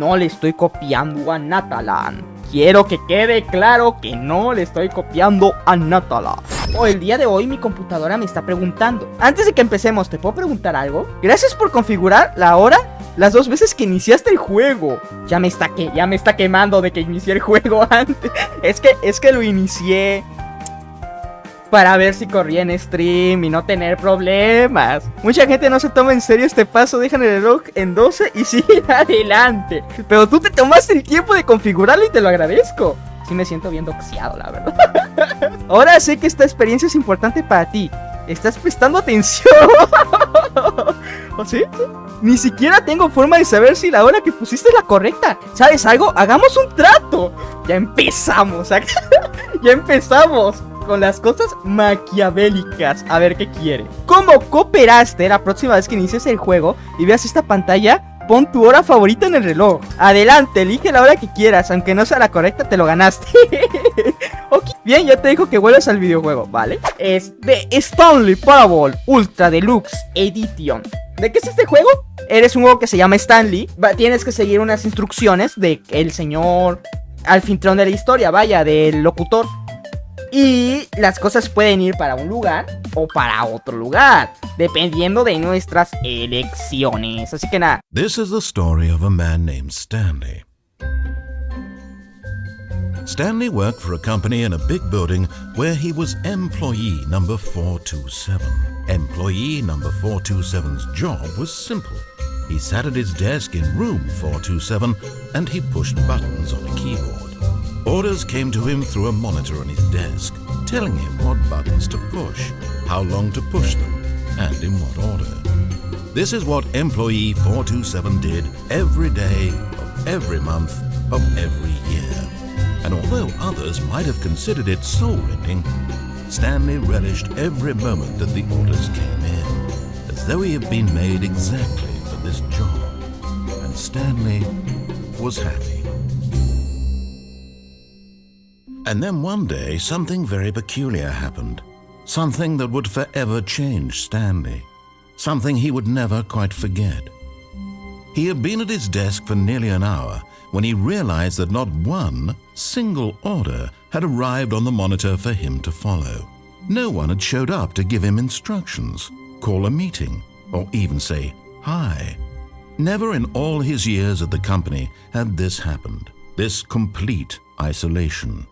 no le estoy copiando a Natalan. Quiero que quede claro que no le estoy copiando a Natalan. El día de hoy mi computadora me está preguntando. Antes de que empecemos, ¿te puedo preguntar algo? Gracias por configurar la hora las 2 veces que iniciaste el juego. Ya me está quemando de que inicié el juego antes. Es que lo inicié para ver si corría en stream y no tener problemas. Mucha gente no se toma en serio este paso, dejan el reloj en 12 y siguen adelante. Pero tú te tomaste el tiempo de configurarlo y te lo agradezco. Sí me siento bien doxeado, la verdad. Ahora sé que esta experiencia es importante para ti. ¿Estás prestando atención? ¿O sí? Ni siquiera tengo forma de saber si la hora que pusiste es la correcta. ¿Sabes algo? Hagamos un trato. Ya empezamos. Ya empezamos con las cosas maquiavélicas. A ver qué quiere. ¿Cómo cooperaste la próxima vez que inicies el juego y veas esta pantalla? Pon tu hora favorita en el reloj. Adelante, elige la hora que quieras. Aunque no sea la correcta, te lo ganaste. Ok, bien, yo te digo que vuelvas al videojuego, ¿vale? Es de Stanley Parable Ultra Deluxe Edition. ¿De qué es este juego? Eres un juego que se llama Stanley. Tienes que seguir unas instrucciones de el señor anfitrión de la historia, vaya, del locutor. Y las cosas pueden ir para un lugar o para otro lugar, dependiendo de nuestras elecciones. Así que nada. This is the story of a man named Stanley. Stanley worked for a company in a big building where he was employee number 427. Employee number 427's job was simple. He sat at his desk in room 427 and he pushed buttons on a keyboard. Orders came to him through a monitor on his desk, telling him what buttons to push, how long to push them, and in what order. This is what employee 427 did every day of every month of every year. And although others might have considered it soul-rending, Stanley relished every moment that the orders came in, as though he had been made exactly for this job. And Stanley was happy. And then one day, something very peculiar happened. Something that would forever change Stanley. Something he would never quite forget. He had been at his desk for nearly an hour when he realized that not one single order had arrived on the monitor for him to follow. No one had showed up to give him instructions, call a meeting, or even say hi. Never in all his years at the company had this happened, this complete isolation.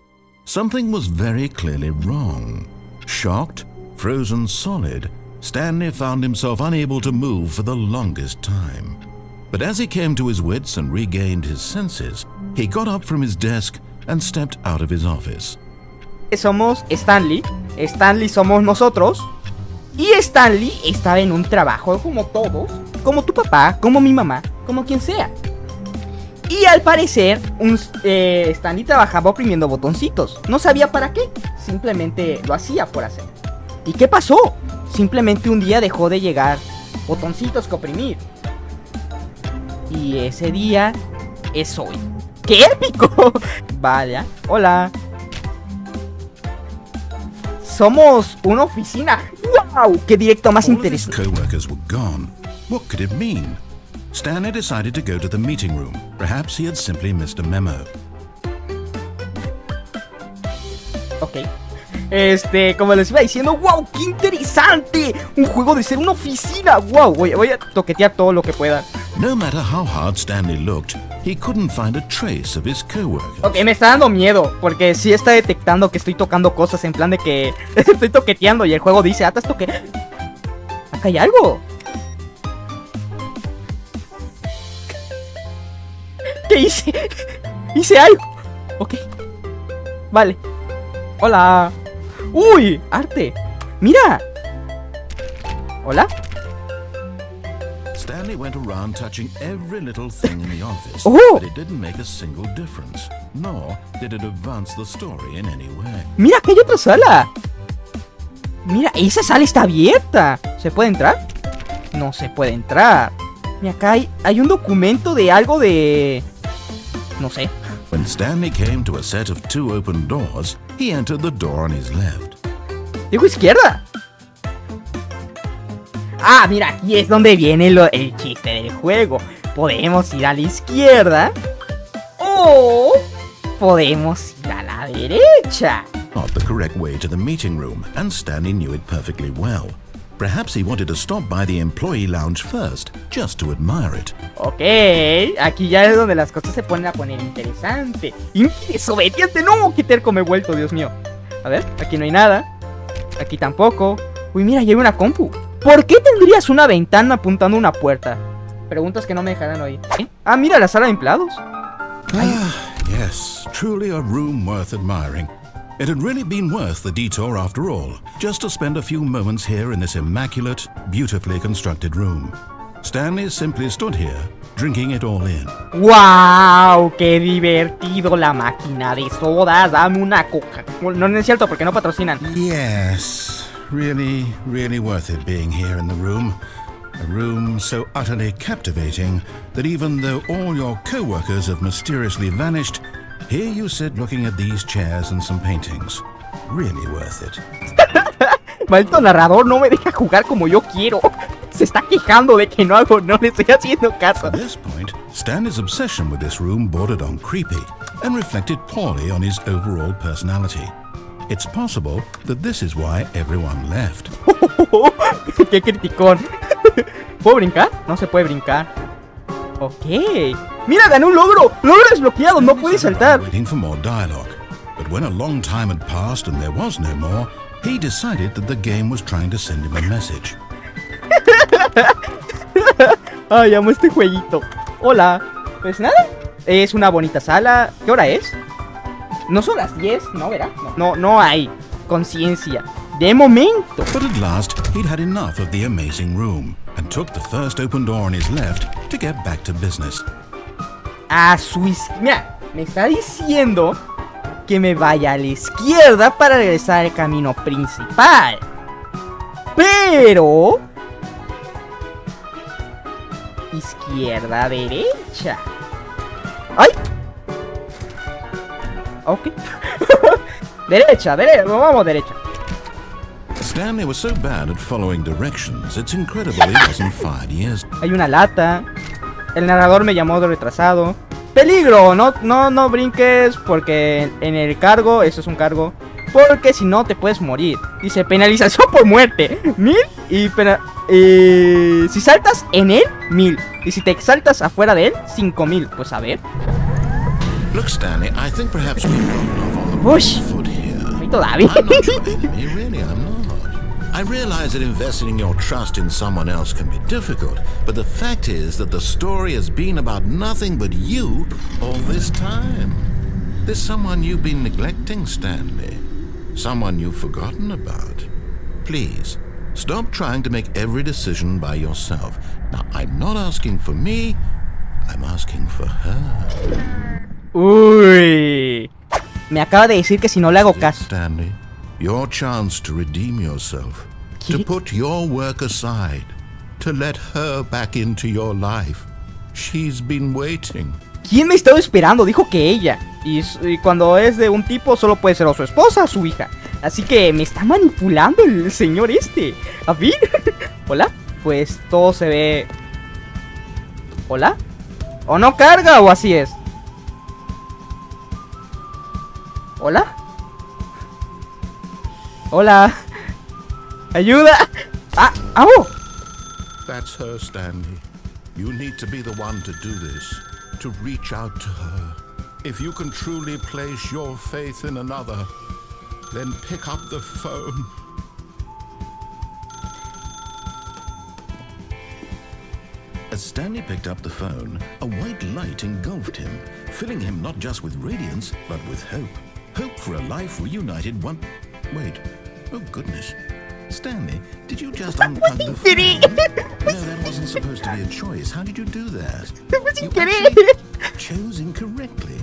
Something was very clearly wrong. Shocked, frozen solid, Stanley found himself unable to move for the longest time. But as he came to his wits and regained his senses, he got up from his desk and stepped out of his office. Somos Stanley. Stanley somos nosotros. Y Stanley estaba en un trabajo como todos, como tu papá, como mi mamá, como quien sea. Y al parecer, Stanley trabajaba oprimiendo botoncitos. No sabía para qué, simplemente lo hacía por hacer. ¿Y qué pasó? Simplemente un día dejó de llegar botoncitos que oprimir. Y ese día es hoy. ¡Qué épico! Vaya, hola. Somos una oficina. ¡Wow! ¡Qué directo más interesante! All of his coworkers were gone. What could it mean? Stanley decided to go to the meeting room. Perhaps he had simply missed a memo. Ok. Como les iba diciendo, ¡wow! ¡Qué interesante! Un juego de ser una oficina. ¡Wow! Voy a toquetear todo lo que pueda. No matter how hard Stanley looked, he couldn't find a trace of his coworkers. Ok, me está dando miedo, porque sí está detectando que estoy tocando cosas en plan de que estoy toqueteando y el juego dice, estás toqueteando. Acá hay algo. ¿Qué hice? Hice algo. Ok. Vale. Hola. Uy, arte. Mira. Hola. Stanley went around touching every little thing in the office, but it didn't make a single difference, nor did it advance the story in any way. Mira, que hay otra sala. Mira, esa sala está abierta. ¿Se puede entrar? No se puede entrar. Mira, acá hay un documento de algo de... no sé. When Stanley came to a set of 2 open doors, he entered the door on his left. Digo izquierda. Ah, mira, aquí es donde viene el chiste del juego. podemos ir a la izquierda o podemos ir a la derecha. Not the correct way to the meeting room, and Stanley knew it perfectly well. Perhaps he wanted to stop by the employee lounge first, just to admire it. Ok, aquí ya es donde las cosas se ponen a poner interesante. ¡Desobediente! ¡No! ¡Qué terco me he vuelto, Dios mío! A ver, aquí no hay nada. Aquí tampoco. Uy, mira, ya hay una compu. ¿Por qué tendrías una ventana apuntando a una puerta? Preguntas que no me dejarán oír. ¿Eh? Ah, mira, la sala de empleados. Yes, truly a room worth admiring. It had really been worth the detour after all, just to spend a few moments here in this immaculate, beautifully constructed room. Stanley simply stood here, drinking it all in. ¡Wow! ¡Qué divertido la máquina de sodas! Dame una coca. No es cierto porque no patrocinan. Yes, really, really worth it being here in the room. A room so utterly captivating that even though all your co-workers have mysteriously vanished, here you sit looking at these chairs and some paintings. Really worth it. Maldito narrador no me deja jugar como yo quiero. Se está quejando de que no le estoy haciendo caso. At this point, Stanley's obsession with this room bordered on creepy and reflected poorly on his overall personality. It's possible that this is why everyone left. ¡Qué criticón! ¿Puedo brincar? No se puede brincar. Ok. ¡Mira, gané un logro! ¡Logro desbloqueado! ¡No puedes saltar! Waiting for more dialogue. But when a long time had passed and there was no more, he decided that the game was trying to send him a message. Ay, amo este jueguito. Hola. Pues nada. Es una bonita sala. ¿Qué hora es? No son las 10, ¿no, verá? No hay conciencia. De momento. But at last, he'd had enough of the amazing room and took the first open door on his left to get back to business. A su izquierda. Mira, me está diciendo que me vaya a la izquierda para regresar al camino principal. Pero... izquierda, derecha. ¡Ay! Ok. Derecha, vamos derecha. Stanley was so bad at following directions, it's incredible he wasn't fired years. Hay una lata. El narrador me llamó de retrasado. ¡Peligro! No brinques porque en el cargo, eso es un cargo, porque si no te puedes morir. Dice penalización por muerte, 1000 y si saltas en él, 1000. Y si te saltas afuera de él, 5000. Pues a ver. Look, Stanley, I think perhaps we've gotten off on the wrong Ush. foot here. Todavía. I'm not your enemy, really, I'm not. I realize that investing your trust in someone else can be difficult, but the fact is that the story has been about nothing but you all this time. There's someone you've been neglecting, Stanley. Someone you've forgotten about. Please, stop trying to make every decision by yourself. Now, I'm not asking for me, I'm asking for her. Uy. Me acaba de decir que si no le hago caso. Stanley, your chance to redeem yourself, to put your work aside, to let her back into your life. She's been waiting. ¿Quién me estaba esperando? Dijo que ella. Y cuando es de un tipo solo puede ser o su esposa o su hija. Así que me está manipulando el señor este. A ver. Hola. Pues todo se ve. Hola. O no carga o así es. Hola. Hola. Ayuda. Ah, ¡au! That's her, Stanley. You need to be the one to do this, to reach out to her. If you can truly place your faith in another, then pick up the phone. As Stanley picked up the phone, a white light engulfed him, filling him not just with radiance, but with hope. Hope for a life reunited one... Wait. Oh, goodness. Stanley, did you just unplug the phone? No, that wasn't supposed to be a choice. How did you do that? You actually chose incorrectly.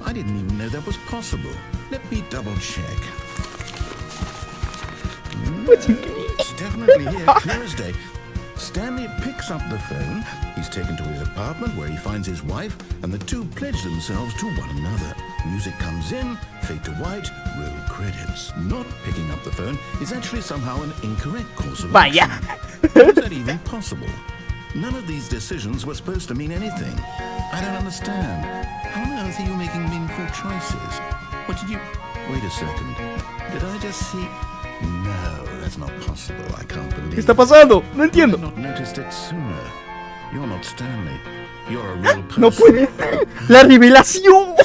I didn't even know that was possible. Let me double check. It's definitely here, clear as day. Stanley picks up the phone. He's taken to his apartment where he finds his wife, and the two pledge themselves to one another. Music comes in, fade to white, roll credits. Not picking up the phone is actually somehow an incorrect course of action. Vaya. How is that even possible? None of these decisions were supposed to mean anything. I don't understand. How on earth are you making meaningful choices? What did you... Wait a second. Did I just see... No, that's not possible. I can't believe... ¿Qué está pasando? No entiendo. I not noticed it sooner. You're not Stanley. You're a real person. No puede ser. La revelación.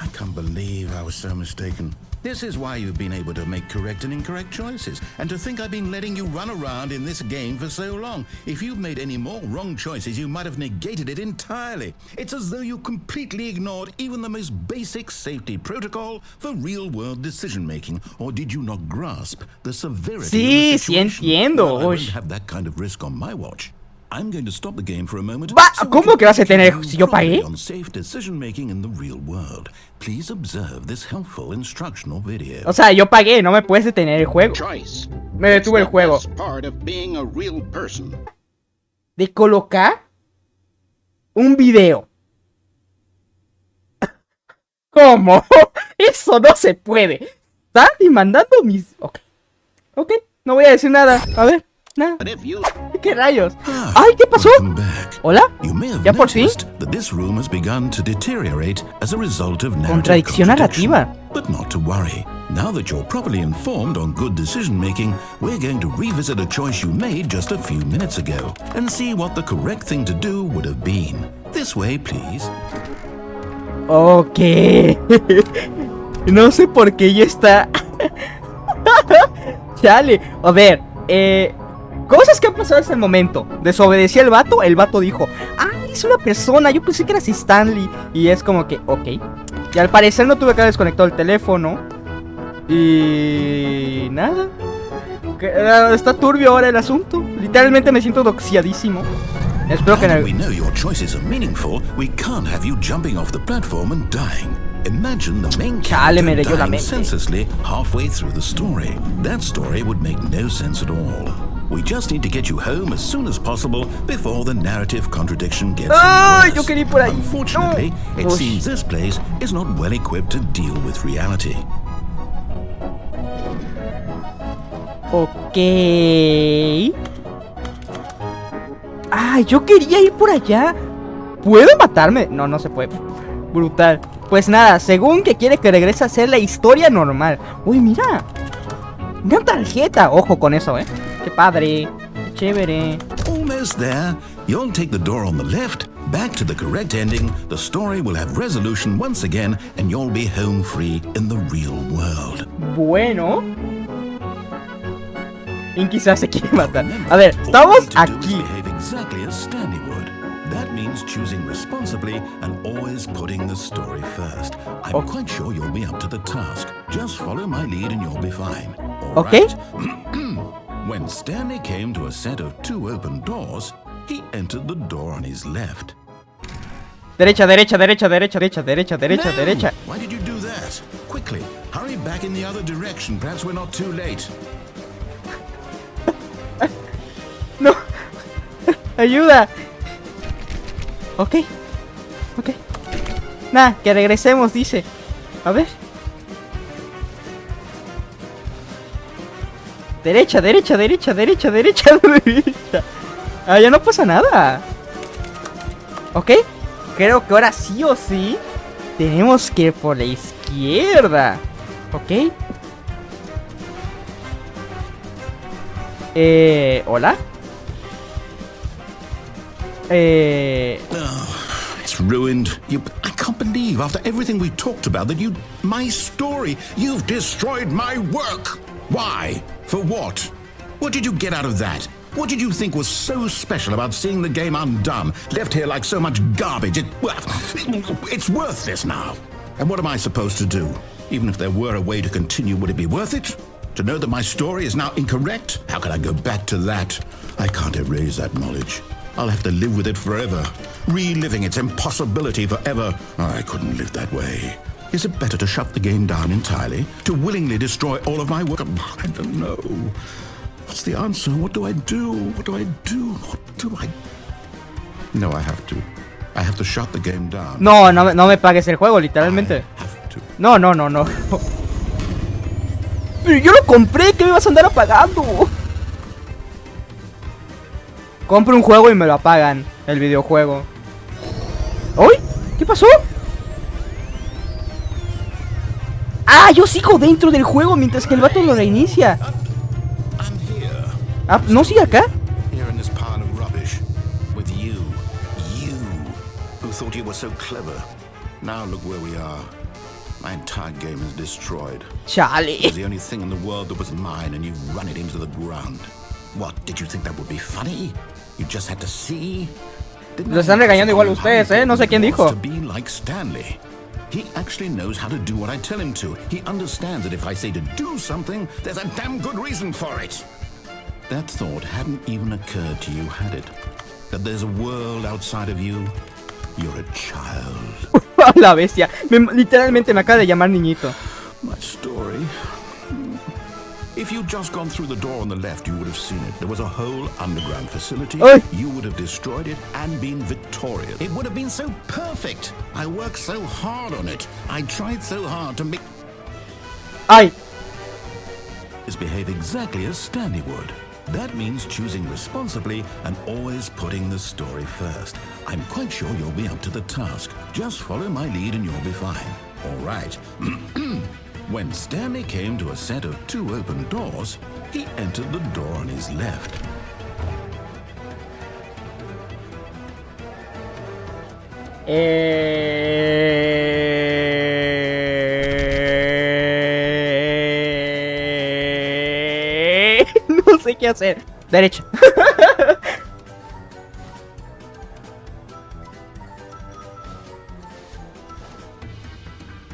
I can't believe I was so mistaken. This is why you've been able to make correct and incorrect choices, and to think I've been letting you run around in this game for so long. If you've made any more wrong choices, you might have negated it entirely. It's as though you completely ignored even the most basic safety protocol for real-world decision-making. Or did you not grasp the severity of the Sí situation? entiendo. Well, I won't Uy. have that kind of risk on my watch. I'm going to stop the game for a moment. Va, so we ¿cómo can que vas a tener continue si yo pagué? properly on safe decision-making in the real world. Please observe this helpful instructional video. O sea, yo pagué, no me puedes detener el juego. Choice. Me detuve el juego. It's part of being a real person. De colocar un video. ¿Cómo? Eso no se puede. ¿Estás demandando mis...? Ok. Ok, no voy a decir nada. A ver, nada. But if you ¿Qué rayos? Ah, ¡Ay, qué pasó! welcome back. ¿Hola? You may have ¿Ya por fin? noticed that this room has begun to deteriorate as a result of narrative Contradicción contradiction. narrativa. But not to worry. Now that you're properly informed on good decision-making, we're going to revisit a choice you made just a few minutes ago and see what the correct thing to do would have been. This way, please. Ok. No sé por qué ya está. Chale. A ver, cosas que han pasado hasta el momento. Desobedecí al vato. El vato dijo: ah, es una persona. Yo pensé que eras Stanley. Y es como que, ok. Y al parecer no tuve que haber desconectado el teléfono. Y nada. Está turbio ahora el asunto. Literalmente me siento doxiadísimo. Espero que Now no. that we know your choices are meaningful, we can't have you jumping off the platform and dying. Imagine the main Chale, me character leyó la dying mente. senselessly halfway through the story. That story would make no sense at all. We just need to get you home as soon as possible before the narrative contradiction gets ¡Ay! any Yo worse. quería ir por ahí. Unfortunately, No. it Uy. seems this place is not well equipped to deal with reality. Ok. Ay, yo quería ir por allá. ¿Puedo matarme? No, no se puede. Brutal. Pues nada, según que quiere que regrese a hacer la historia normal. Uy, mira. Una tarjeta. Ojo con eso, Qué padre. Qué chévere. Almost there. You'll take the door on the left, back to the correct ending, the story will have resolution once again, and you'll be home free in the real world. Bueno. Y quizás se quiere matar. A ver, estamos All you need to do is aquí. behave exactly as Stanley would. That means choosing responsibly and always putting the story first. I'm Oh. quite sure you'll be up to the task. Just follow my lead and you'll be fine. All Okay. right? When Stanley came to a set of 2 open doors, he entered the door on his left. Derecha, derecha, derecha, derecha, derecha, derecha, derecha, No! derecha. Why did you do that? Quickly, hurry back in the other direction. Perhaps we're not too late. No. Ayuda. Ok. Ok. Nada, que regresemos, dice. A ver. Derecha, derecha, derecha, derecha, derecha, derecha. Ah, ya no pasa nada. Ok. Creo que ahora sí o sí tenemos que ir por la izquierda. Ok. ¿Hola? It's ruined. I can't believe after everything we talked about that my story, you've destroyed my work. Why? For what? What did you get out of that? What did you think was so special about seeing the game undone, left here like so much garbage? It's worthless now. And what am I supposed to do? Even if there were a way to continue, would it be worth it? To know that my story is now incorrect? How can I go back to that? I can't erase that knowledge. I'll have to live with it forever, reliving its impossibility forever. I couldn't live that way. Is it better to shut the game down entirely? To willingly destroy all of my work? I don't know. What's the answer? What do I do? What do I do? What do I... No, I have to. I have to shut the game down. No, no me pagues el juego, literalmente. I have to. No, no, no, no. Pero yo lo compré, ¿qué me vas a andar apagando? Compro un juego y me lo apagan, el videojuego. ¿Uy? ¿Qué pasó? ¡Ah! Yo sigo dentro del juego mientras que el vato lo reinicia. Ah, ¿no sigue acá? Here in this pile of rubbish, with you who thought you were so clever. Now look where we are. My entire game is destroyed. Chale. It was the only thing in the world that was mine, and you've run it into the ground. What, did you think that would be funny? You just had to see? Lo están regañando igual ustedes, ¿eh? No sé quién dijo. To be like Stanley. He actually knows how to do what I tell him to. He understands that if I say to do something, there's a damn good reason for it. That thought hadn't even occurred to you, had it? That there's a world outside of you? You're a child. La bestia. Literalmente me acaba de llamar niñito. My story. If you'd just gone through the door on the left, you would have seen it. There was a whole underground facility. Oy. You would have destroyed it and been victorious. It would have been so perfect. I worked so hard on it. I tried so hard to make Ay. it behave exactly as Stanley would. That means choosing responsibly and always putting the story first. I'm quite sure you'll be up to the task. Just follow my lead and you'll be fine. All right. When Stanley came to a set of 2 open doors, he entered the door on his left. No sé qué hacer. Derecha.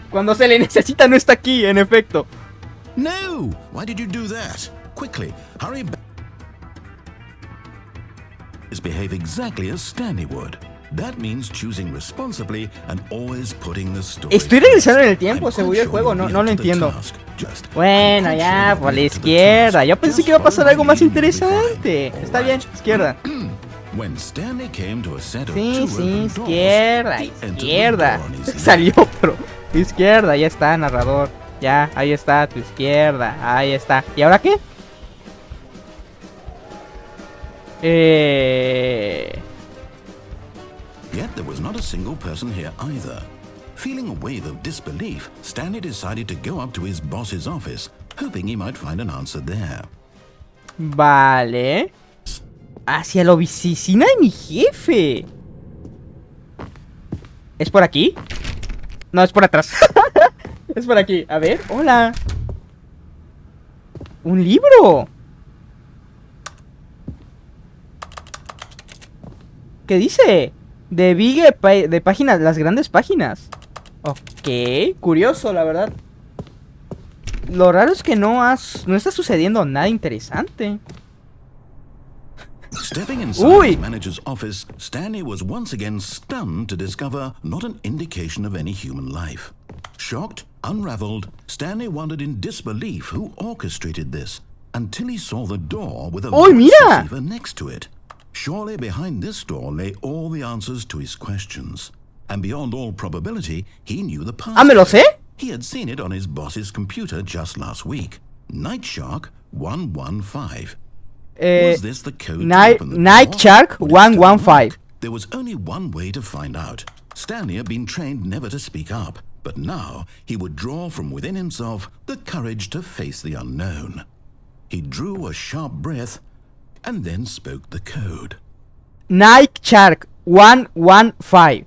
Cuando se le necesita no está aquí, en efecto. No! Why did you do that? Quickly, hurry back. Behave exactly as Stanley would. That means choosing responsibly and always putting the story. Estoy regresando en el tiempo, se bugueó el juego, no lo entiendo. Bueno, ya, por la izquierda. Yo pensé que iba a pasar algo más interesante. Está bien, izquierda. Sí, izquierda, izquierda. Salió, pero izquierda, ya está, narrador. Ya, ahí está, tu izquierda, ahí está. ¿Y ahora qué? Yet there was not a single person here either. Feeling a wave of disbelief, Stanley decided to go up to his boss's office, hoping he might find an answer there. Vale. Hacia la oficina de mi jefe. ¿Es por aquí? No, es por atrás. Es por aquí. A ver, hola. Un libro. ¿Qué dice? De páginas, las grandes páginas. Ok, curioso, la verdad. Lo raro es que no está sucediendo nada interesante. Stepping inside his manager's office, Stanley was once again stunned to discover not an indication of any human life. Shocked, unraveled, Stanley wondered in disbelief who orchestrated this, until he saw the door with a receiver next to it. Surely behind this door lay all the answers to his questions. And beyond all probability, he knew the password. Ah, ¿me lo sé? He had seen it on his boss's computer just last week. Night Shark 115. Was this the code to open the Night door? Shark Would it still 115. work? There was only one way to find out. Stanley had been trained never to speak up, but now he would draw from within himself the courage to face the unknown. He drew a sharp breath and then spoke the code. Night Shark 115.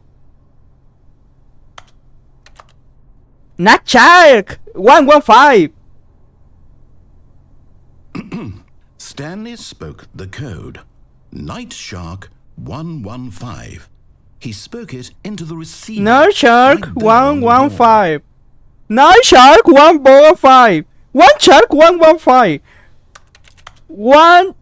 Night Shark 115. Stanley spoke the code. Night Shark 115. He spoke it into the receiver. Night Shark 115. Night Shark 115. One Shark 115. One.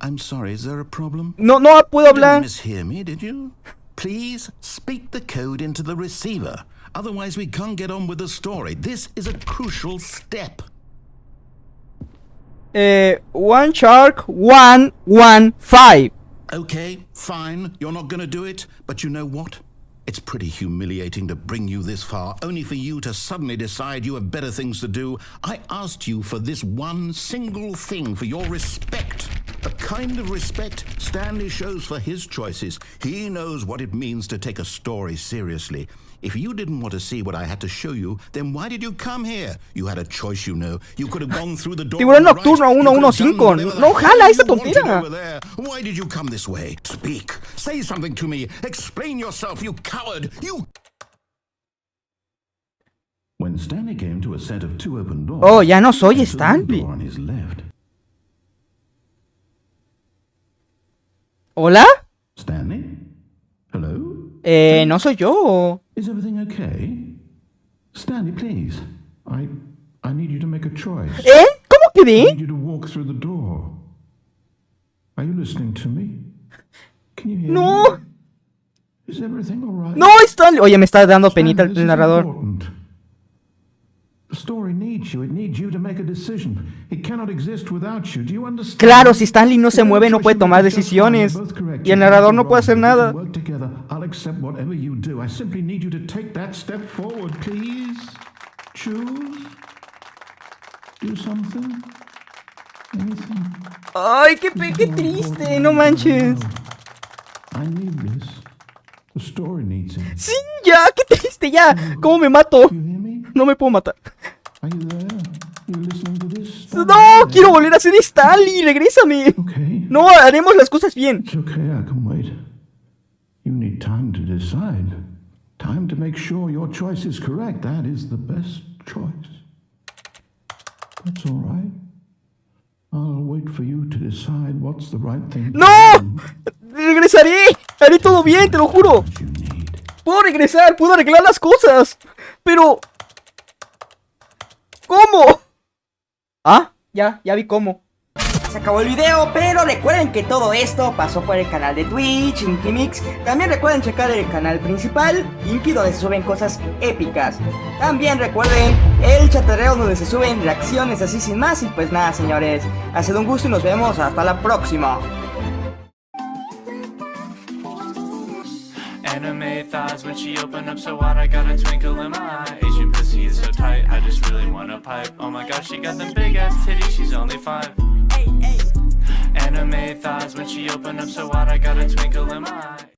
I'm sorry, is there a problem? No puedo You hablar. didn't mishear me, did you? Please speak the code into the receiver. Otherwise, we can't get on with the story. This is a crucial step. One Shark 115. Okay, fine. You're not going to do it. But you know what? It's pretty humiliating to bring you this far, only for you to suddenly decide you have better things to do. I asked you for this one single thing, for your respect. The kind of respect Stanley shows for his choices. He knows what it means to take a story seriously. If you didn't want to see what I had to show you, then why did you come here? You had a choice, you know. You could have gone through the door. Tiburón nocturno 115. No, jala esa tontera. Why did you come this way? Speak. Say something to me. Explain yourself, you coward. You. When Stanley came to a set of two open doors. Oh, ya no soy Stanley. On his left. ¿Hola? Stanley? Hello? No soy yo. Is everything okay? Stanley, please. I need you to make a choice. ¿Cómo I quedé? need you to walk through the door. Are you listening to me? Can you hear No. me? Is everything all right? No, Stanley. Oye, me está dando penita Stanley, this el is narrador. important. The story needs you. It needs you to make a decision. It cannot exist without you. Do you understand? Claro, si Stanley no se mueve, no puede tomar decisiones. Y el narrador no puede hacer nada. Work together. I'll accept whatever you do. I simply need you to take that step forward, please. Choose. Do something. Anything. Ay, qué triste, no manches. I need this. The story needs it. Sí, ya, qué triste, ya. ¿Cómo me mato? You hear me? No me puedo matar. Are you there? You listening to this? No, quiero volver a ser Stanley, regrésame. Okay. No, haremos las cosas bien. It's okay, I can wait. You need time to decide. Time to make sure your choice is correct. That is the best choice. That's all right. I'll wait for you to decide what's the right thing to ¡No! do. Regresaré. Haré todo bien, te lo juro. What you need. Puedo regresar, puedo arreglar las cosas. Pero... ¿cómo? Ah, ya vi cómo. Se acabó el video, pero recuerden que todo esto pasó por el canal de Twitch, Inkimix. También recuerden checar el canal principal, Inky, donde se suben cosas épicas. También recuerden el chatarreo, donde se suben reacciones así sin más. Y pues nada, señores, ha sido un gusto y nos vemos hasta la próxima. Anime thighs when she opened up so wide, I got a twinkle in my eye. Asian pussy is so tight, I just really wanna pipe. Oh my gosh, she got them big ass titties, she's only 5. Anime thighs when she opened up so wide, I got a twinkle in my eye.